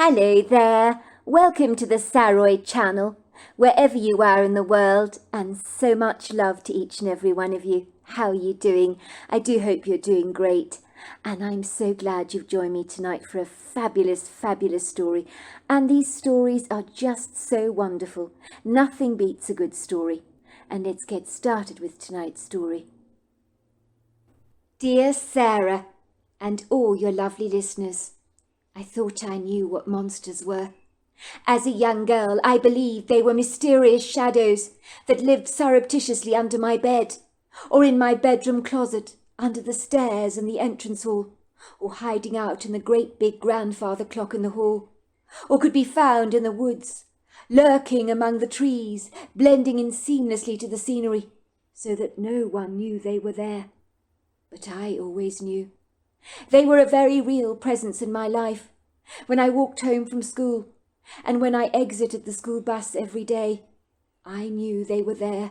Hello there, welcome to the Saroy channel, wherever you are in the world, and so much love to each and every one of you. How are you doing? I do hope you're doing great, and I'm so glad you've joined me tonight for a fabulous, fabulous story. And these stories are just so wonderful. Nothing beats a good story. And let's get started with tonight's story. Dear Sarah, and all your lovely listeners, I thought I knew what monsters were. As a young girl, I believed they were mysterious shadows that lived surreptitiously under my bed, or in my bedroom closet, under the stairs in the entrance hall, or hiding out in the great big grandfather clock in the hall, or could be found in the woods, lurking among the trees, blending in seamlessly to the scenery, so that no one knew they were there. But I always knew. They were a very real presence in my life, when I walked home from school, and when I exited the school bus every day. I knew they were there,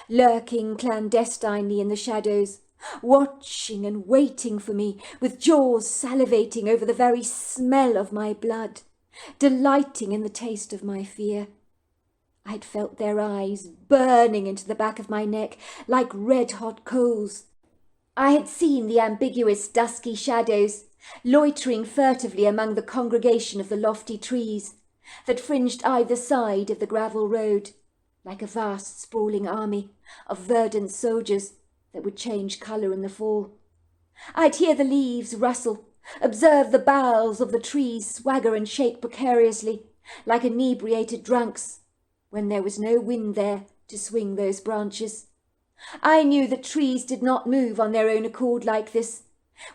lurking clandestinely in the shadows, watching and waiting for me, with jaws salivating over the very smell of my blood, delighting in the taste of my fear. I'd felt their eyes burning into the back of my neck like red-hot coals. I had seen the ambiguous dusky shadows loitering furtively among the congregation of the lofty trees that fringed either side of the gravel road, like a vast sprawling army of verdant soldiers that would change colour in the fall. I'd hear the leaves rustle, observe the boughs of the trees swagger and shake precariously, like inebriated drunks, when there was no wind there to swing those branches. I knew that trees did not move on their own accord like this,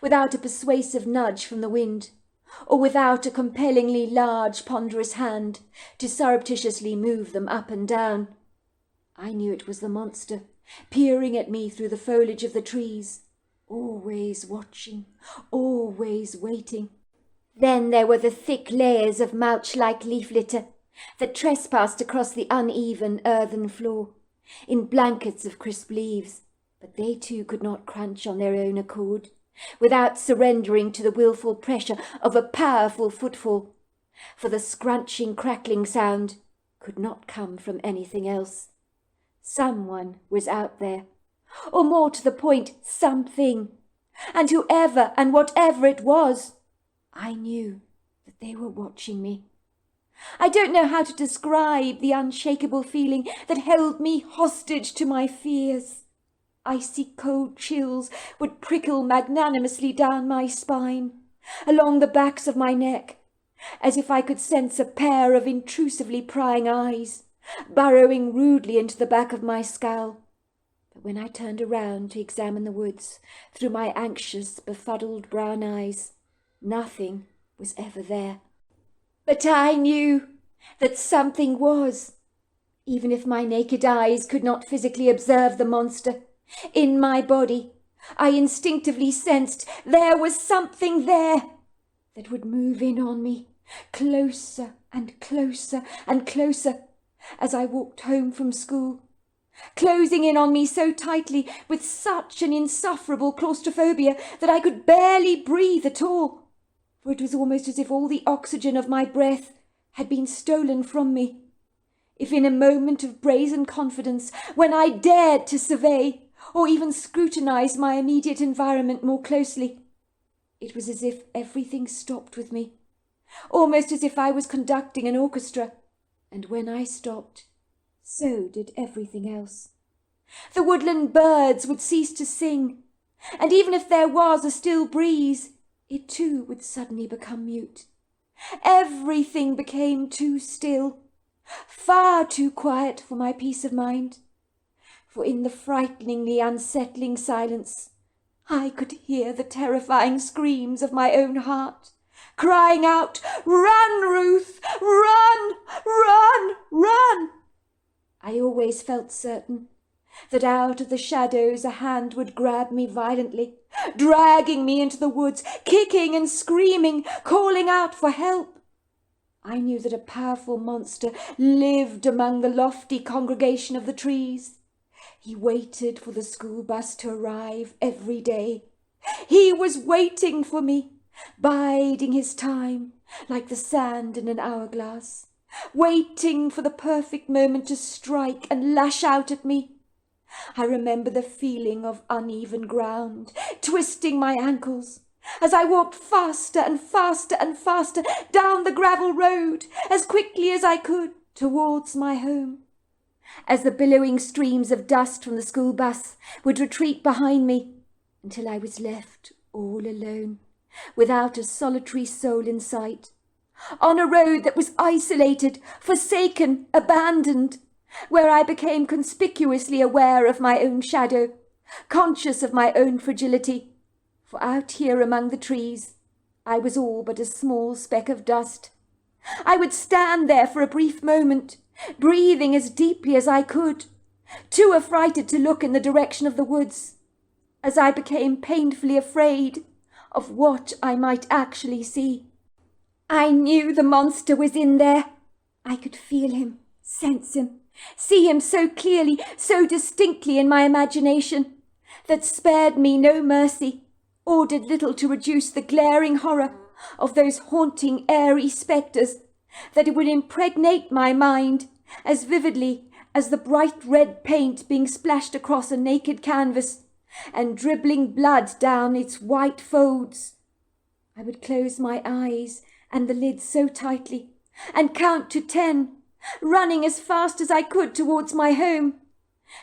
without a persuasive nudge from the wind, or without a compellingly large, ponderous hand to surreptitiously move them up and down. I knew it was the monster, peering at me through the foliage of the trees, always watching, always waiting. Then there were the thick layers of mulch-like leaf litter that trespassed across the uneven earthen floor, in blankets of crisp leaves, but they too could not crunch on their own accord, without surrendering to the wilful pressure of a powerful footfall, for the scrunching, crackling sound could not come from anything else. Someone was out there, or more to the point, something, and whoever and whatever it was, I knew that they were watching me. I don't know how to describe the unshakable feeling that held me hostage to my fears. Icy cold chills would prickle magnanimously down my spine, along the backs of my neck, as if I could sense a pair of intrusively prying eyes, burrowing rudely into the back of my skull. But when I turned around to examine the woods through my anxious, befuddled brown eyes, nothing was ever there. But I knew that something was, even if my naked eyes could not physically observe the monster. In my body, I instinctively sensed there was something there that would move in on me, closer and closer and closer, as I walked home from school, closing in on me so tightly with such an insufferable claustrophobia that I could barely breathe at all. For it was almost as if all the oxygen of my breath had been stolen from me. If in a moment of brazen confidence, when I dared to survey or even scrutinize my immediate environment more closely, it was as if everything stopped with me, almost as if I was conducting an orchestra, and when I stopped, so did everything else. The woodland birds would cease to sing, and even if there was a still breeze, it too would suddenly become mute. Everything became too still, far too quiet for my peace of mind. For in the frighteningly unsettling silence, I could hear the terrifying screams of my own heart, crying out, "Run, Ruth! Run! Run! Run!" I always felt certain that out of the shadows a hand would grab me violently, dragging me into the woods, kicking and screaming, calling out for help. I knew that a powerful monster lived among the lofty congregation of the trees. He waited for the school bus to arrive every day. He was waiting for me, biding his time, like the sand in an hourglass, waiting for the perfect moment to strike and lash out at me. I remember the feeling of uneven ground, twisting my ankles, as I walked faster and faster and faster down the gravel road, as quickly as I could, towards my home. As the billowing streams of dust from the school bus would retreat behind me, until I was left all alone, without a solitary soul in sight, on a road that was isolated, forsaken, abandoned, where I became conspicuously aware of my own shadow, conscious of my own fragility, for out here among the trees I was all but a small speck of dust. I would stand there for a brief moment, breathing as deeply as I could, too affrighted to look in the direction of the woods, as I became painfully afraid of what I might actually see. I knew the monster was in there. I could feel him, sense him, see him so clearly, so distinctly in my imagination, that spared me no mercy, or did little to reduce the glaring horror of those haunting airy spectres, that it would impregnate my mind as vividly as the bright red paint being splashed across a naked canvas and dribbling blood down its white folds. I would close my eyes and the lids so tightly and count to 10, running as fast as I could towards my home,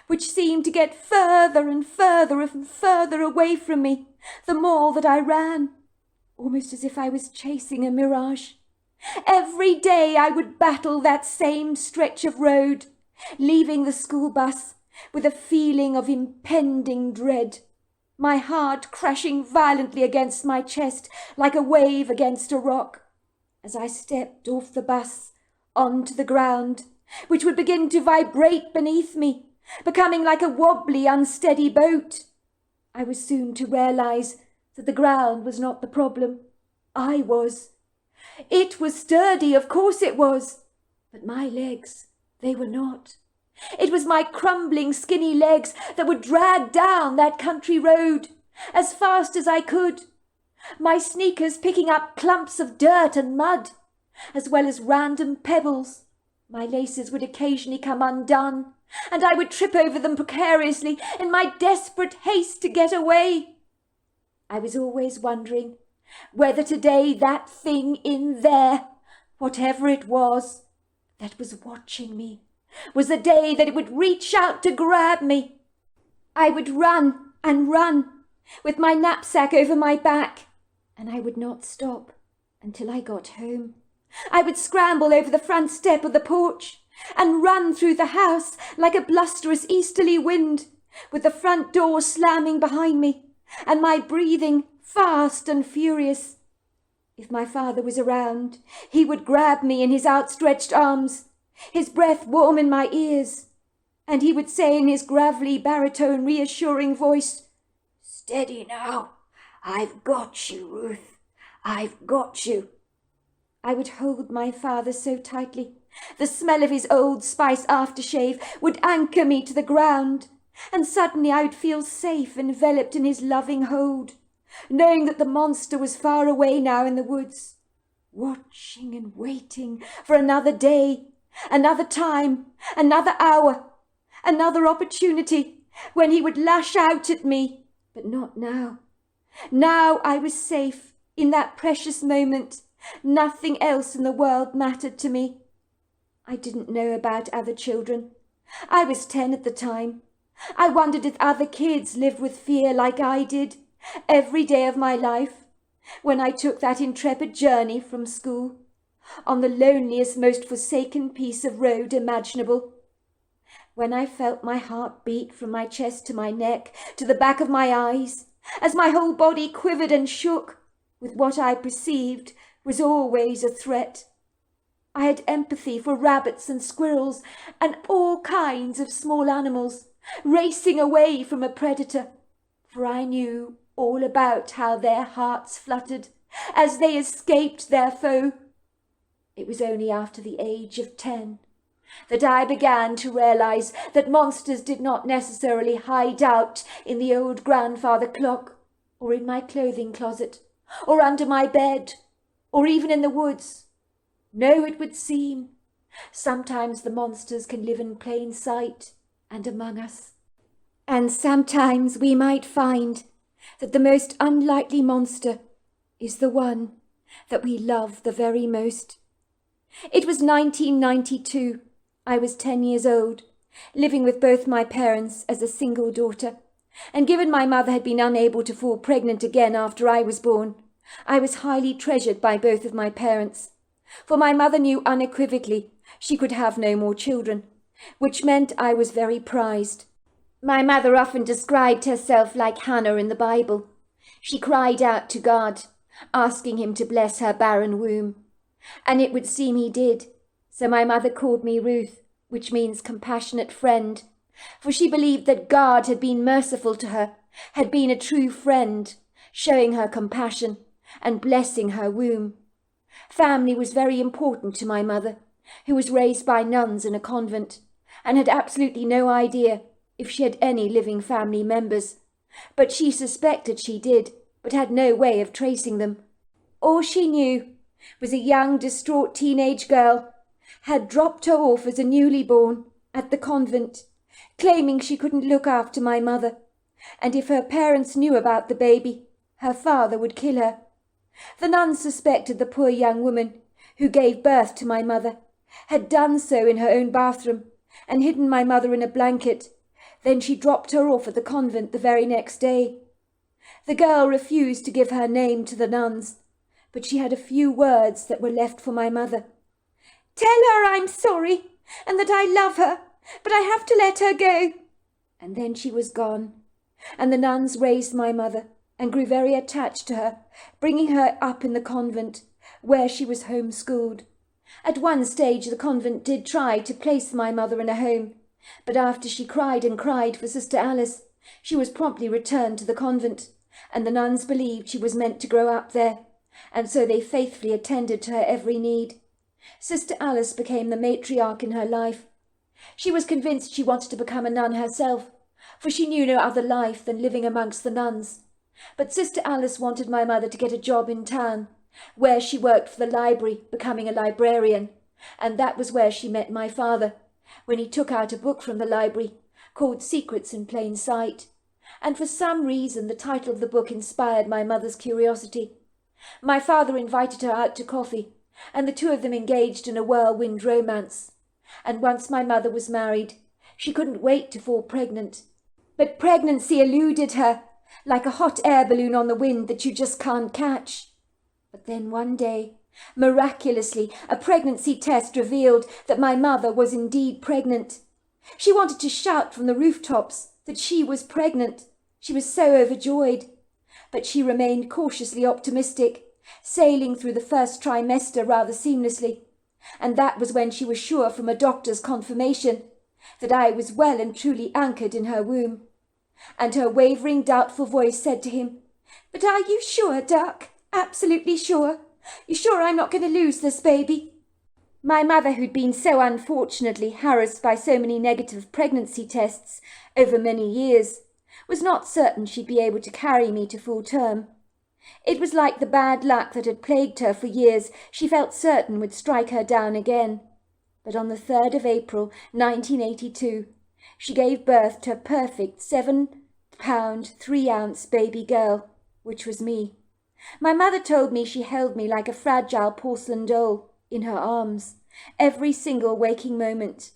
which seemed to get further and further and further away from me the more that I ran, almost as if I was chasing a mirage. Every day I would battle that same stretch of road, leaving the school bus with a feeling of impending dread, my heart crashing violently against my chest like a wave against a rock, as I stepped off the bus onto the ground, which would begin to vibrate beneath me, becoming like a wobbly, unsteady boat. I was soon to realize that the ground was not the problem. I was. It was sturdy, of course it was, but my legs, they were not. It was my crumbling, skinny legs that would drag down that country road as fast as I could, my sneakers picking up clumps of dirt and mud, as well as random pebbles. My laces would occasionally come undone, and I would trip over them precariously in my desperate haste to get away. I was always wondering whether today that thing in there, whatever it was, that was watching me, was the day that it would reach out to grab me. I would run and run, with my knapsack over my back, and I would not stop until I got home. I would scramble over the front step of the porch and run through the house like a blusterous easterly wind, with the front door slamming behind me and my breathing fast and furious. If my father was around, he would grab me in his outstretched arms, his breath warm in my ears, and he would say in his gravelly baritone reassuring voice, "Steady now, I've got you, Ruth, I've got you." I would hold my father so tightly, the smell of his Old Spice aftershave would anchor me to the ground, and suddenly I would feel safe enveloped in his loving hold, knowing that the monster was far away now in the woods, watching and waiting for another day, another time, another hour, another opportunity, when he would lash out at me, but not now. Now I was safe in that precious moment. Nothing else in the world mattered to me. I didn't know about other children. I was 10 at the time. I wondered if other kids lived with fear like I did every day of my life when I took that intrepid journey from school on the loneliest, most forsaken piece of road imaginable. When I felt my heart beat from my chest to my neck to the back of my eyes, as my whole body quivered and shook with what I perceived was always a threat. I had empathy for rabbits and squirrels and all kinds of small animals racing away from a predator, for I knew all about how their hearts fluttered as they escaped their foe. It was only after the age of 10 that I began to realize that monsters did not necessarily hide out in the old grandfather clock, or in my clothing closet, or under my bed, or even in the woods. No, it would seem. Sometimes the monsters can live in plain sight and among us. And sometimes we might find that the most unlikely monster is the one that we love the very most. It was 1992. I was 10 years old, living with both my parents as a single daughter, and given my mother had been unable to fall pregnant again after I was born, I was highly treasured by both of my parents, for my mother knew unequivocally she could have no more children, which meant I was very prized. My mother often described herself like Hannah in the Bible. She cried out to God, asking him to bless her barren womb, and it would seem he did. So my mother called me Ruth, which means compassionate friend, for she believed that God had been merciful to her, had been a true friend, showing her compassion and blessing her womb. Family was very important to my mother, who was raised by nuns in a convent, and had absolutely no idea if she had any living family members. But she suspected she did, but had no way of tracing them. All she knew was a young, distraught teenage girl had dropped her off as a newly born at the convent, claiming she couldn't look after my mother, and if her parents knew about the baby, her father would kill her. The nuns suspected the poor young woman, who gave birth to my mother, had done so in her own bathroom and hidden my mother in a blanket. Then she dropped her off at the convent the very next day. The girl refused to give her name to the nuns, but she had a few words that were left for my mother. "Tell her I'm sorry and that I love her, but I have to let her go." And then she was gone, and the nuns raised my mother and grew very attached to her, bringing her up in the convent, where she was homeschooled. At one stage the convent did try to place my mother in a home, but after she cried and cried for Sister Alice, she was promptly returned to the convent, and the nuns believed she was meant to grow up there, and so they faithfully attended to her every need. Sister Alice became the matriarch in her life. She was convinced she wanted to become a nun herself, for she knew no other life than living amongst the nuns. But Sister Alice wanted my mother to get a job in town, where she worked for the library, becoming a librarian, and that was where she met my father, when he took out a book from the library called Secrets in Plain Sight, and for some reason the title of the book inspired my mother's curiosity. My father invited her out to coffee, and the two of them engaged in a whirlwind romance, and once my mother was married, she couldn't wait to fall pregnant. But pregnancy eluded her, like a hot air balloon on the wind that you just can't catch. But then one day, miraculously, a pregnancy test revealed that my mother was indeed pregnant. She wanted to shout from the rooftops that she was pregnant. She was so overjoyed. But she remained cautiously optimistic, sailing through the first trimester rather seamlessly. And that was when she was sure from a doctor's confirmation that I was well and truly anchored in her womb. And her wavering, doubtful voice said to him, "But are you sure, Duck? Absolutely sure? You sure I'm not going to lose this baby?" My mother, who'd been so unfortunately harassed by so many negative pregnancy tests over many years, was not certain she'd be able to carry me to full term. It was like the bad luck that had plagued her for years she felt certain would strike her down again. But on the 3rd of April, 1982, she gave birth to a perfect 7-pound, 3-ounce baby girl, which was me. My mother told me she held me like a fragile porcelain doll in her arms, every single waking moment,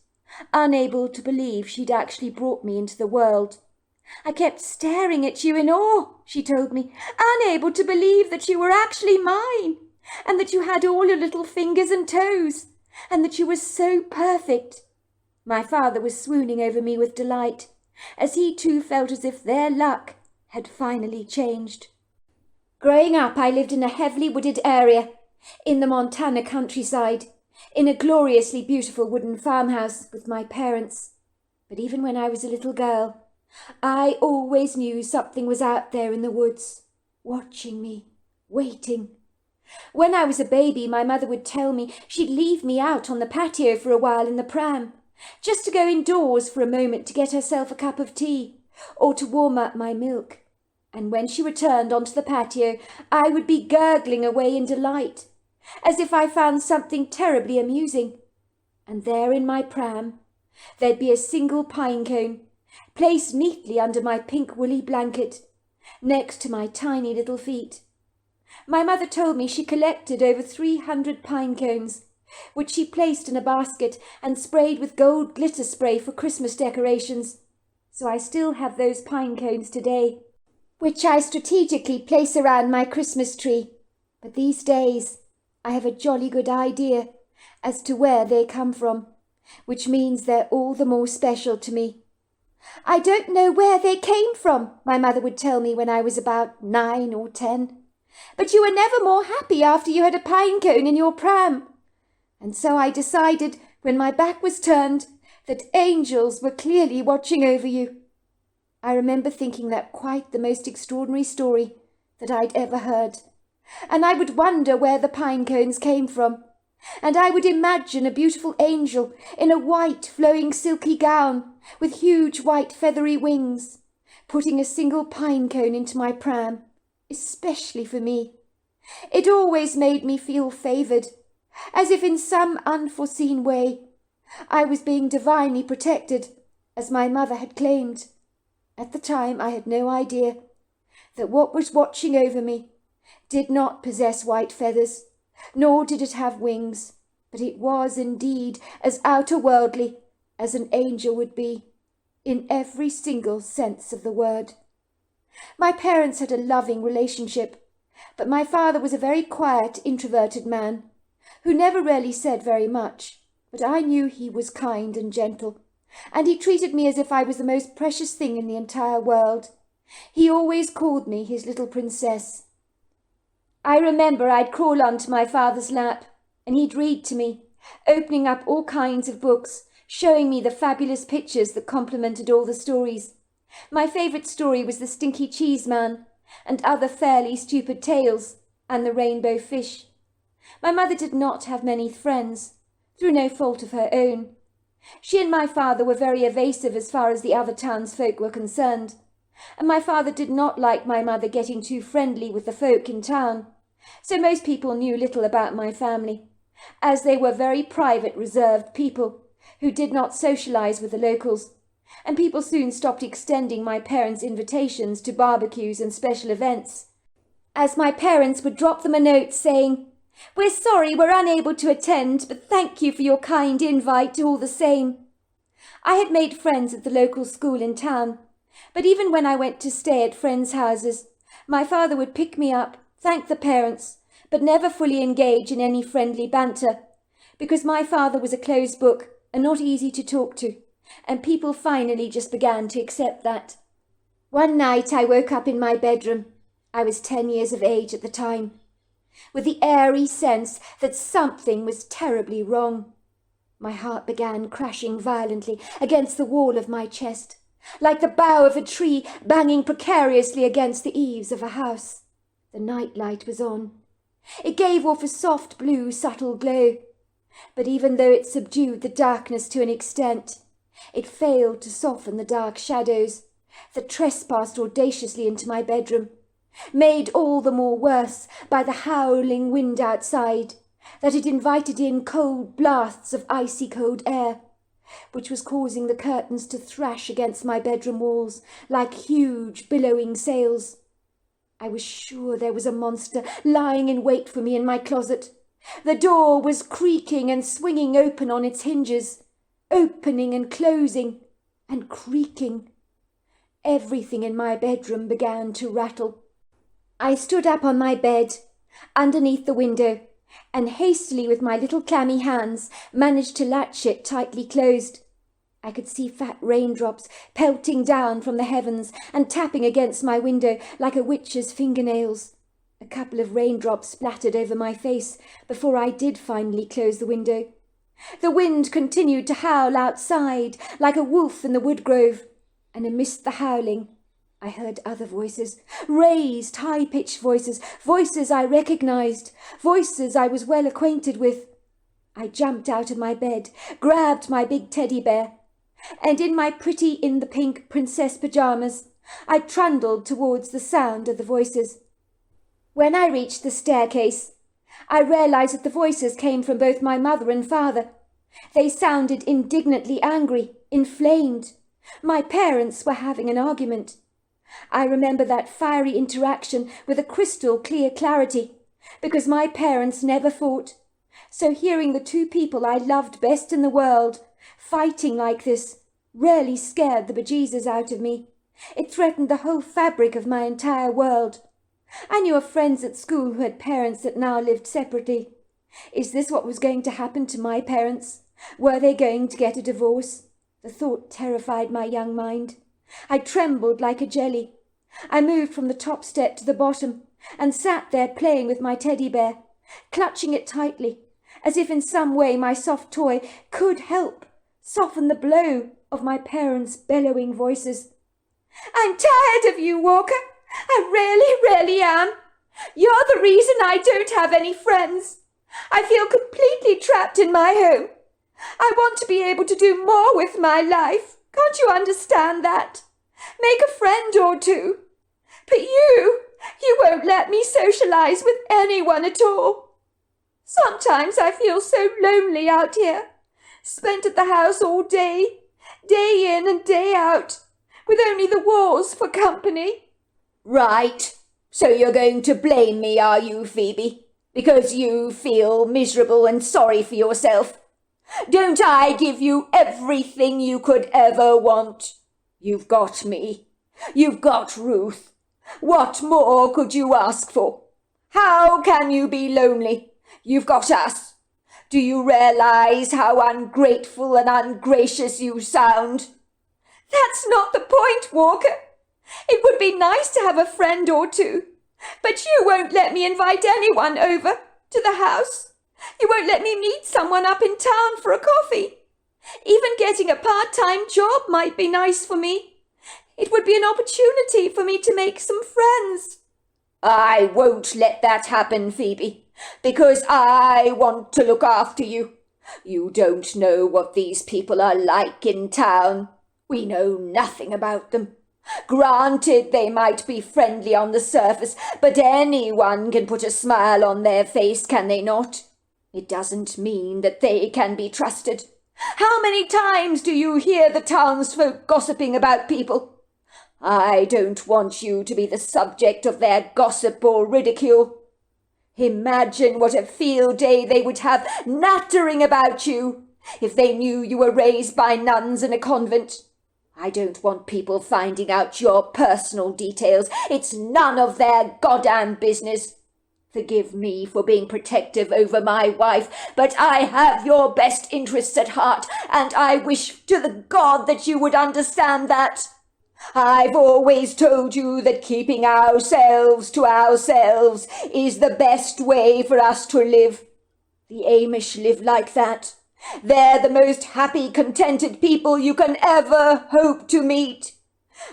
unable to believe she'd actually brought me into the world. "I kept staring at you in awe," she told me, "unable to believe that you were actually mine, and that you had all your little fingers and toes, and that you were so perfect." My father was swooning over me with delight, as he too felt as if their luck had finally changed. Growing up, I lived in a heavily wooded area in the Montana countryside, in a gloriously beautiful wooden farmhouse with my parents. But even when I was a little girl, I always knew something was out there in the woods, watching me, waiting. When I was a baby, my mother would tell me she'd leave me out on the patio for a while in the pram, just to go indoors for a moment to get herself a cup of tea, or to warm up my milk. And when she returned onto the patio, I would be gurgling away in delight, as if I found something terribly amusing. And there in my pram, there'd be a single pine cone, placed neatly under my pink woolly blanket, next to my tiny little feet. My mother told me she collected over 300 pine cones, which she placed in a basket and sprayed with gold glitter spray for Christmas decorations. So I still have those pine cones today, which I strategically place around my Christmas tree. But these days I have a jolly good idea as to where they come from, which means they're all the more special to me. I don't know where they came from, my mother would tell me when I was about 9 or 10. But you were never more happy after you had a pine cone in your pram. And so I decided, when my back was turned, that angels were clearly watching over you. I remember thinking that quite the most extraordinary story that I'd ever heard. And I would wonder where the pine cones came from. And I would imagine a beautiful angel in a white flowing silky gown with huge white feathery wings, putting a single pine cone into my pram, especially for me. It always made me feel favoured, as if in some unforeseen way I was being divinely protected, as my mother had claimed. At the time I had no idea that what was watching over me did not possess white feathers, nor did it have wings, but it was indeed as outer-worldly as an angel would be, in every single sense of the word. My parents had a loving relationship, but my father was a very quiet, introverted man, who never really said very much, but I knew he was kind and gentle, and he treated me as if I was the most precious thing in the entire world. He always called me his little princess. I remember I'd crawl onto my father's lap, and he'd read to me, opening up all kinds of books, showing me the fabulous pictures that complemented all the stories. My favourite story was The Stinky Cheese Man, and other fairly stupid tales, and The Rainbow Fish. My mother did not have many friends, through no fault of her own. She and my father were very evasive as far as the other townsfolk were concerned, and my father did not like my mother getting too friendly with the folk in town, so most people knew little about my family, as they were very private, reserved people who did not socialise with the locals, and people soon stopped extending my parents' invitations to barbecues and special events, as my parents would drop them a note saying, "We're sorry we're unable to attend, but thank you for your kind invite all the same." I had made friends at the local school in town, but even when I went to stay at friends' houses, my father would pick me up, thank the parents, but never fully engage in any friendly banter, because my father was a closed book and not easy to talk to, and people finally just began to accept that. One night I woke up in my bedroom. I was 10 years of age at the time, with the airy sense that something was terribly wrong. My heart began crashing violently against the wall of my chest, like the bough of a tree banging precariously against the eaves of a house. The night light was on. It gave off a soft blue subtle glow, but even though it subdued the darkness to an extent, it failed to soften the dark shadows that trespassed audaciously into my bedroom, made all the more worse by the howling wind outside, that it invited in cold blasts of icy cold air, which was causing the curtains to thrash against my bedroom walls like huge billowing sails. I was sure there was a monster lying in wait for me in my closet. The door was creaking and swinging open on its hinges, opening and closing and creaking. Everything in my bedroom began to rattle. I stood up on my bed, underneath the window, and hastily with my little clammy hands managed to latch it tightly closed. I could see fat raindrops pelting down from the heavens and tapping against my window like a witch's fingernails. A couple of raindrops splattered over my face before I did finally close the window. The wind continued to howl outside like a wolf in the woodgrove, and amidst the howling I heard other voices, raised, high-pitched voices, voices I recognised, voices I was well acquainted with. I jumped out of my bed, grabbed my big teddy bear, and in my pretty in-the-pink princess pyjamas, I trundled towards the sound of the voices. When I reached the staircase, I realized that the voices came from both my mother and father. They sounded indignantly angry, inflamed. My parents were having an argument. I remember that fiery interaction with a crystal clear clarity, because my parents never fought. So hearing the two people I loved best in the world fighting like this really scared the bejesus out of me. It threatened the whole fabric of my entire world. I knew of friends at school who had parents that now lived separately. Is this what was going to happen to my parents? Were they going to get a divorce? The thought terrified my young mind. I trembled like a jelly. I moved from the top step to the bottom and sat there playing with my teddy bear, clutching it tightly, as if in some way my soft toy could help soften the blow of my parents' bellowing voices. I'm tired of you, Walker. I really am. You're the reason I don't have any friends. I feel completely trapped in my home. I want to be able to do more with my life. Can't you understand that? Make a friend or two. But you won't let me socialize with anyone at all. Sometimes I feel so lonely out here, spent at the house all day, day in and day out, with only the walls for company. Right. So you're going to blame me, are you, Phoebe? Because you feel miserable and sorry for yourself? Don't I give you everything you could ever want? You've got me. You've got Ruth. What more could you ask for? How can you be lonely? You've got us. Do you realize how ungrateful and ungracious you sound? That's not the point, Walker. It would be nice to have a friend or two, but you won't let me invite anyone over to the house. You won't let me meet someone up in town for a coffee. Even getting a part-time job might be nice for me. It would be an opportunity for me to make some friends. I won't let that happen, Phoebe, because I want to look after you. You don't know what these people are like in town. We know nothing about them. Granted, they might be friendly on the surface, but anyone can put a smile on their face, can they not? It doesn't mean that they can be trusted. How many times do you hear the townsfolk gossiping about people? I don't want you to be the subject of their gossip or ridicule. Imagine what a field day they would have nattering about you if they knew you were raised by nuns in a convent. I don't want people finding out your personal details. It's none of their goddamn business. Forgive me for being protective over my wife, but I have your best interests at heart, and I wish to the God that you would understand that. I've always told you that keeping ourselves to ourselves is the best way for us to live. The Amish live like that. They're the most happy, contented people you can ever hope to meet.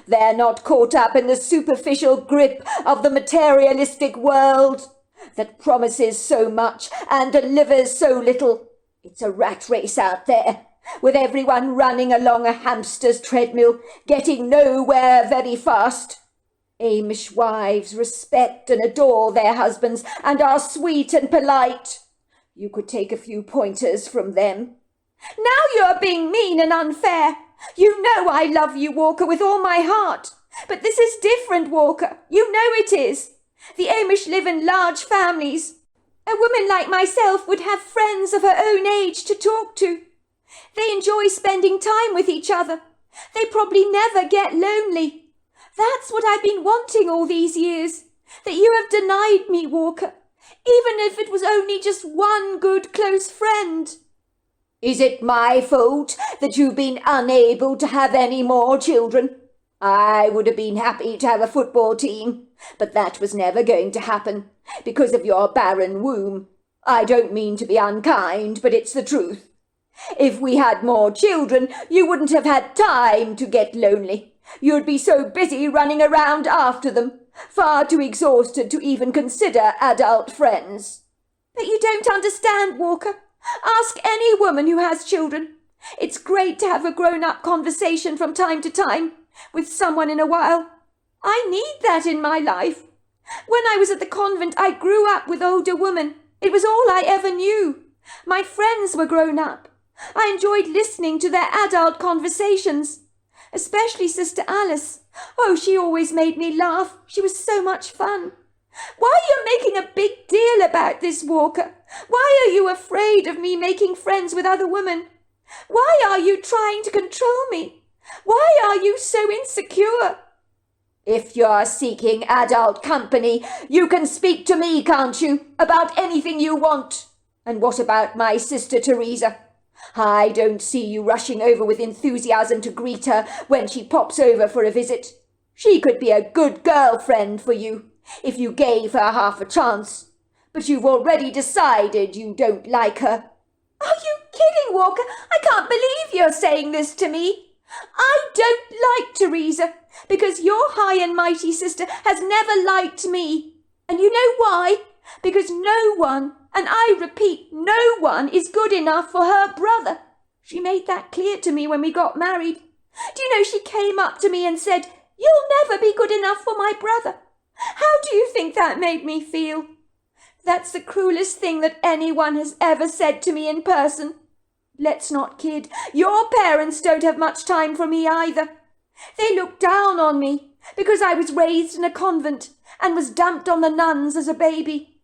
They're not caught up in the superficial grip of the materialistic world that promises so much and delivers so little. It's a rat race out there, with everyone running along a hamster's treadmill, getting nowhere very fast. Amish wives respect and adore their husbands and are sweet and polite. You could take a few pointers from them. Now you're being mean and unfair. You know I love you, Walker, with all my heart. But this is different, Walker. You know it is. The Amish live in large families. A woman like myself would have friends of her own age to talk to. They enjoy spending time with each other. They probably never get lonely. That's what I've been wanting all these years, that you have denied me, Walker, even if it was only just one good close friend. Is it my fault that you've been unable to have any more children? I would have been happy to have a football team, but that was never going to happen because of your barren womb. I don't mean to be unkind, but it's the truth. If we had more children, you wouldn't have had time to get lonely. You'd be so busy running around after them, far too exhausted to even consider adult friends. But you don't understand, Walker. Ask any woman who has children. It's great to have a grown-up conversation from time to time with someone in a while. I need that in my life. When I was at the convent, I grew up with older women. It was all I ever knew. My friends were grown up. I enjoyed listening to their adult conversations, especially Sister Alice. Oh, she always made me laugh. She was so much fun. Why are you making a big deal about this, Walker? Why are you afraid of me making friends with other women? Why are you trying to control me? Why are you so insecure? If you're seeking adult company, you can speak to me, can't you, about anything you want? And what about my sister Teresa? I don't see you rushing over with enthusiasm to greet her when she pops over for a visit. She could be a good girlfriend for you, if you gave her half a chance. But you've already decided you don't like her. Are you kidding, Walker? I can't believe you're saying this to me. I don't like Teresa, because your high and mighty sister has never liked me. And you know why? Because no one, and I repeat, no one is good enough for her brother. She made that clear to me when we got married. Do you know, she came up to me and said, "You'll never be good enough for my brother." How do you think that made me feel? That's the cruelest thing that anyone has ever said to me in person. Let's not kid. Your parents don't have much time for me either. They look down on me because I was raised in a convent and was dumped on the nuns as a baby.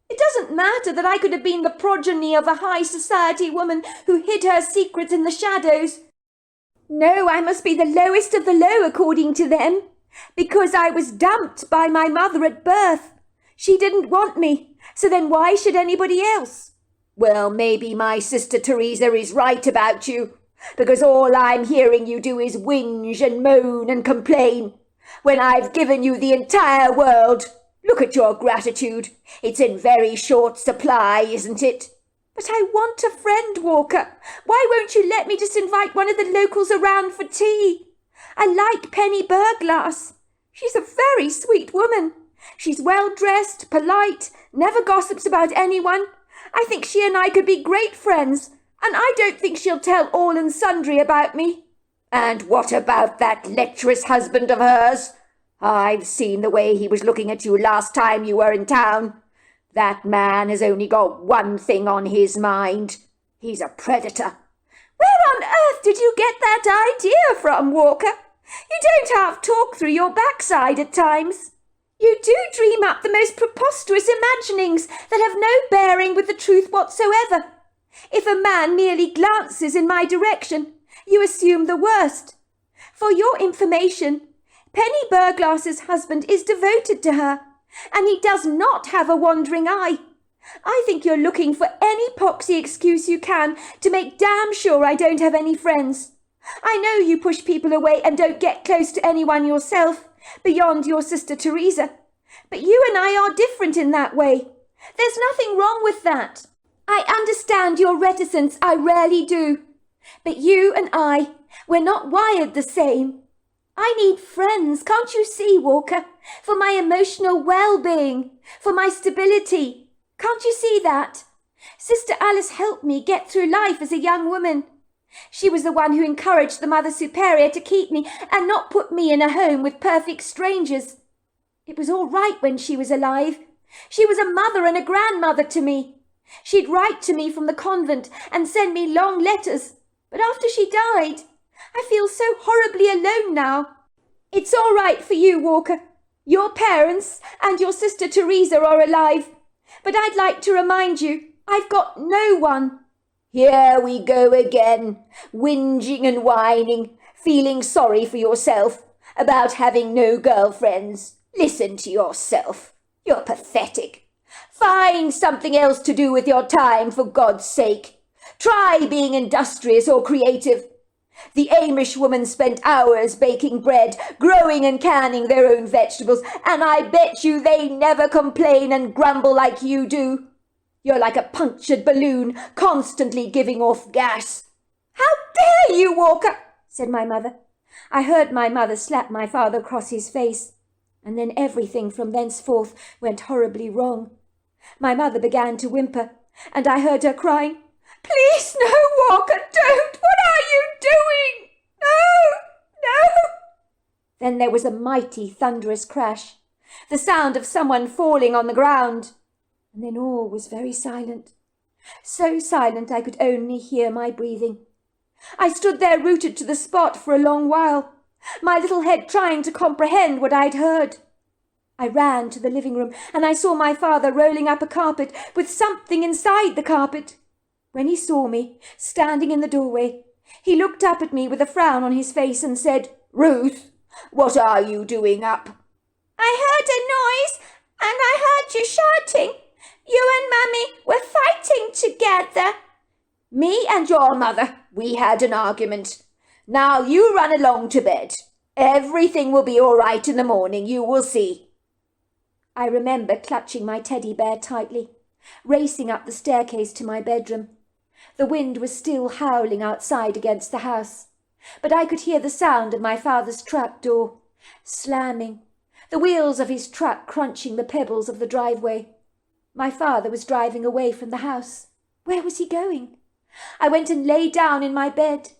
It doesn't matter that I could have been the progeny of a high society woman who hid her secrets in the shadows. No, I must be the lowest of the low according to them, because I was dumped by my mother at birth. She didn't want me, so then why should anybody else? Well, maybe my sister Teresa is right about you, because all I'm hearing you do is whinge and moan and complain, when I've given you the entire world. Look at your gratitude. It's in very short supply, isn't it? But I want a friend, Walker. Why won't you let me just invite one of the locals around for tea? I like Penny Burglass. She's a very sweet woman. She's well-dressed, polite, never gossips about anyone. I think she and I could be great friends, and I don't think she'll tell all and sundry about me. And what about that lecherous husband of hers? I've seen the way he was looking at you last time you were in town. That man has only got one thing on his mind. He's a predator. Where on earth did you get that idea from, Walker? You don't half talk through your backside at times. You do dream up the most preposterous imaginings that have no bearing with the truth whatsoever. If a man merely glances in my direction, you assume the worst. For your information, Penny Burglass's husband is devoted to her, and he does not have a wandering eye. I think you're looking for any poxy excuse you can to make damn sure I don't have any friends. I know you push people away and don't get close to anyone yourself, beyond your sister Teresa. But you and I are different in that way. There's nothing wrong with that. I understand your reticence, I rarely do. But you and we're not wired the same. I need friends, can't you see, Walker? For my emotional well-being, for my stability. Can't you see that? Sister Alice helped me get through life as a young woman. She was the one who encouraged the Mother Superior to keep me and not put me in a home with perfect strangers. It was all right when she was alive. She was a mother and a grandmother to me. She'd write to me from the convent and send me long letters. But after she died, I feel so horribly alone now. It's all right for you, Walker. Your parents and your sister Teresa are alive. But I'd like to remind you, I've got no one. Here we go again, whinging and whining, feeling sorry for yourself about having no girlfriends. Listen to yourself. You're pathetic. Find something else to do with your time, for God's sake. Try being industrious or creative. The Amish woman spent hours baking bread, growing and canning their own vegetables, and I bet you they never complain and grumble like you do. You're like a punctured balloon, constantly giving off gas. How dare you, Walker, said my mother. I heard my mother slap my father across his face, and then everything from thenceforth went horribly wrong. My mother began to whimper, and I heard her crying, "Please, no, Walker, don't! What are you doing? No, no!" Then there was a mighty thunderous crash, the sound of someone falling on the ground. and then all was very silent. So silent I could only hear my breathing. I stood there rooted to the spot for a long while, my little head trying to comprehend what I'd heard. I ran to the living room, and I saw my father rolling up a carpet with something inside the carpet. When he saw me, standing in the doorway, he looked up at me with a frown on his face and said, "Ruth, what are you doing up?" "I heard a noise, and I heard you shouting. You and Mummy were fighting together." "Me and your mother, we had an argument. Now you run along to bed. Everything will be all right in the morning, you will see." I remember clutching my teddy bear tightly, racing up the staircase to my bedroom. The wind was still howling outside against the house, but I could hear the sound of my father's truck door, slamming, the wheels of his truck crunching the pebbles of the driveway. My father was driving away from the house. Where was he going? I went and lay down in my bed,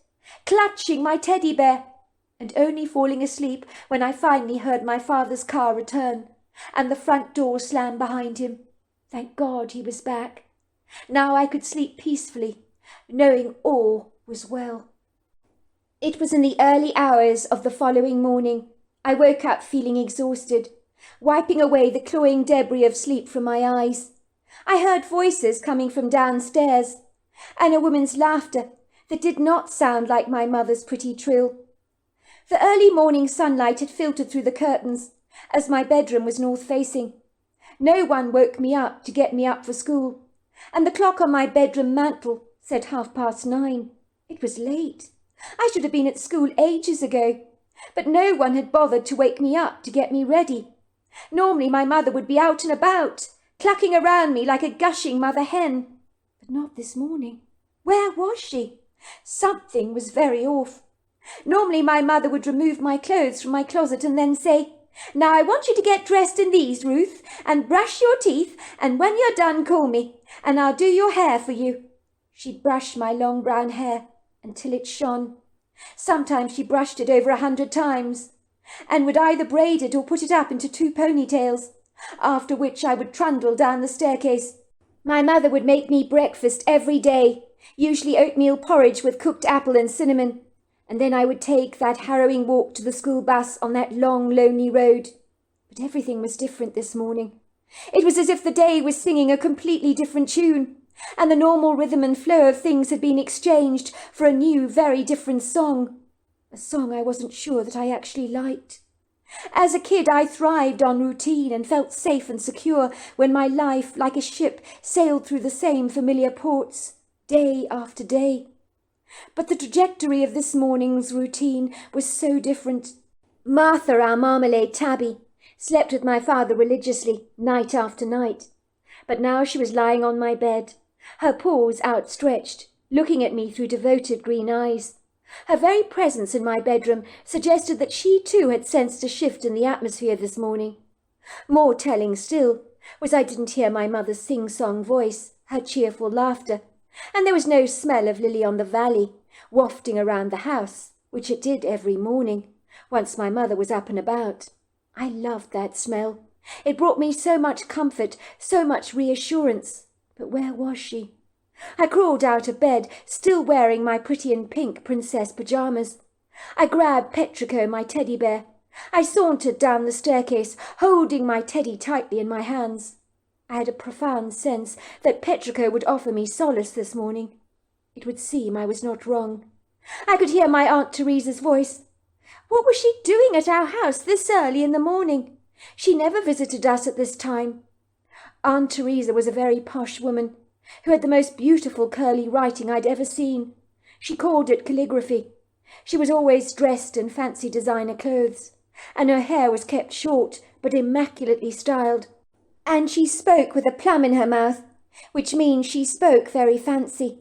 clutching my teddy bear, and only falling asleep when I finally heard my father's car return and the front door slam behind him. Thank God he was back. Now I could sleep peacefully, knowing all was well. It was in the early hours of the following morning. I woke up feeling exhausted, wiping away the cloying debris of sleep from my eyes. I heard voices coming from downstairs, and a woman's laughter that did not sound like my mother's pretty trill. The early morning sunlight had filtered through the curtains, as my bedroom was north-facing. No one woke me up to get me up for school, and the clock on my bedroom mantel said 9:30. It was late. I should have been at school ages ago, but no one had bothered to wake me up to get me ready. Normally my mother would be out and about, clucking around me like a gushing mother hen. But not this morning. Where was she? Something was very off. Normally my mother would remove my clothes from my closet and then say, "Now I want you to get dressed in these, Ruth, and brush your teeth, and when you're done call me, and I'll do your hair for you." She'd brush my long brown hair until it shone. Sometimes she brushed it over 100 times, and would either braid it or put it up into 2 ponytails, after which I would trundle down the staircase. My mother would make me breakfast every day, usually oatmeal porridge with cooked apple and cinnamon, and then I would take that harrowing walk to the school bus on that long, lonely road. But everything was different this morning. It was as if the day was singing a completely different tune, and the normal rhythm and flow of things had been exchanged for a new, very different song, a song I wasn't sure that I actually liked. As a kid, I thrived on routine and felt safe and secure when my life, like a ship, sailed through the same familiar ports, day after day. But the trajectory of this morning's routine was so different. Martha, our marmalade tabby, slept with my father religiously, night after night. But now she was lying on my bed, her paws outstretched, looking at me through devoted green eyes. Her very presence in my bedroom suggested that she too had sensed a shift in the atmosphere this morning. More telling still was I didn't hear my mother's sing-song voice, her cheerful laughter, and there was no smell of lily on the valley wafting around the house, which it did every morning, once my mother was up and about. I loved that smell. It brought me so much comfort, so much reassurance. But where was she? I crawled out of bed, still wearing my pretty and pink princess pyjamas. I grabbed Prt1of3, my teddy bear. I sauntered down the staircase, holding my teddy tightly in my hands. I had a profound sense that Prt1of3 would offer me solace this morning. It would seem I was not wrong. I could hear my Aunt Teresa's voice. What was she doing at our house this early in the morning? She never visited us at this time. Aunt Teresa was a very posh woman, who had the most beautiful curly writing I'd ever seen. She called it calligraphy. She was always dressed in fancy designer clothes, and her hair was kept short but immaculately styled. And she spoke with a plum in her mouth, which means she spoke very fancy.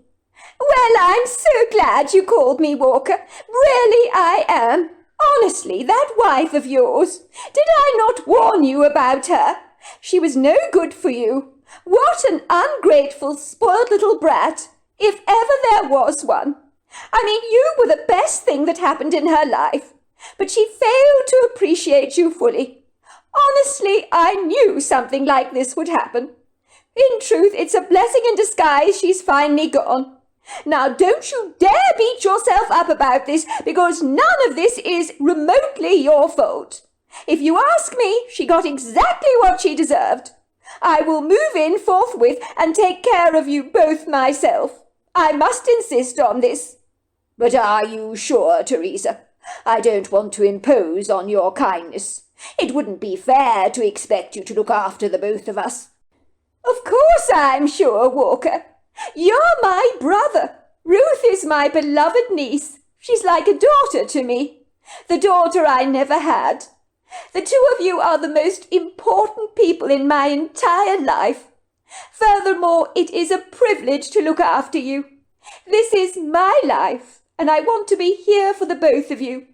"Well, I'm so glad you called me, Walker. Really I am. Honestly, that wife of yours, did I not warn you about her? She was no good for you. What an ungrateful, spoiled little brat, if ever there was one. I mean, you were the best thing that happened in her life, but she failed to appreciate you fully. Honestly, I knew something like this would happen. In truth, it's a blessing in disguise she's finally gone. Now don't you dare beat yourself up about this, because none of this is remotely your fault. If you ask me, she got exactly what she deserved. I will move in forthwith and take care of you both myself. I must insist on this. But are you sure, Teresa? I don't want to impose on your kindness. It wouldn't be fair to expect you to look after the both of us. Of course I'm sure, Walker. You're my brother. Ruth is my beloved niece. She's like a daughter to me. The daughter I never had. The two of you are the most important people in my entire life. Furthermore, it is a privilege to look after you. This is my life, and I want to be here for the both of you.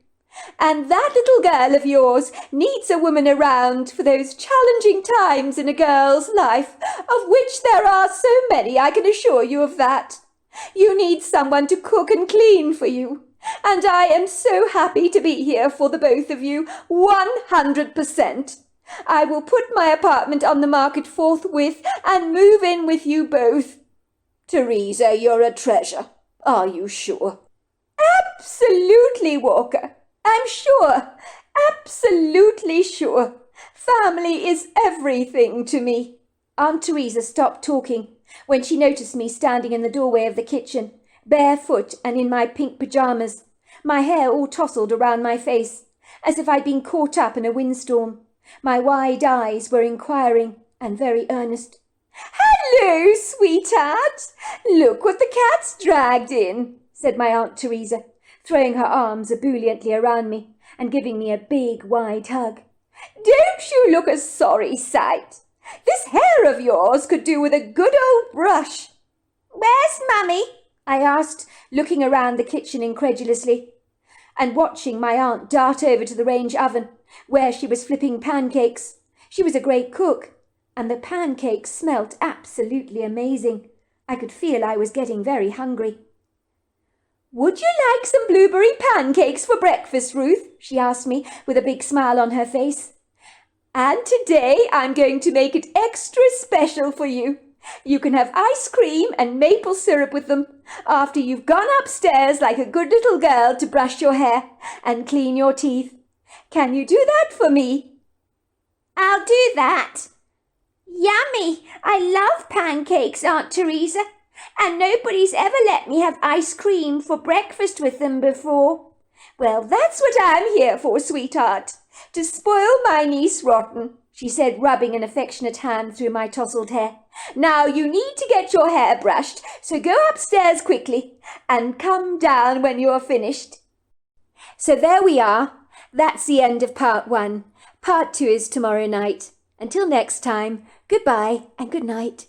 And that little girl of yours needs a woman around for those challenging times in a girl's life, of which there are so many, I can assure you of that. You need someone to cook and clean for you, and I am so happy to be here for the both of you, 100%. I will put my apartment on the market forthwith and move in with you both. Teresa, you're a treasure. Are you sure? Absolutely, Walker. I'm sure. Absolutely sure. Family is everything to me. Aunt Teresa stopped talking when she noticed me standing in the doorway of the kitchen, barefoot and in my pink pyjamas, my hair all tousled around my face, as if I'd been caught up in a windstorm. My wide eyes were inquiring and very earnest. "Hello, sweetheart! Look what the cat's dragged in," said my Aunt Teresa, throwing her arms ebulliently around me and giving me a big, wide hug. "Don't you look a sorry sight? This hair of yours could do with a good old brush." "Where's Mummy?" I asked, looking around the kitchen incredulously, and watching my aunt dart over to the range oven, where she was flipping pancakes. She was a great cook, and the pancakes smelt absolutely amazing. I could feel I was getting very hungry. "Would you like some blueberry pancakes for breakfast, Ruth?" she asked me, with a big smile on her face. "And today I'm going to make it extra special for you. You can have ice cream and maple syrup with them after you've gone upstairs like a good little girl to brush your hair and clean your teeth. Can you do that for me?" "I'll do that." "Yummy! I love pancakes, Aunt Teresa, and nobody's ever let me have ice cream for breakfast with them before." "Well, that's what I'm here for, sweetheart, to spoil my niece rotten," she said, rubbing an affectionate hand through my tousled hair. "Now you need to get your hair brushed, so go upstairs quickly and come down when you're finished." So there we are. That's the end of part 1. Part 2 is tomorrow night. Until next time, goodbye and good night.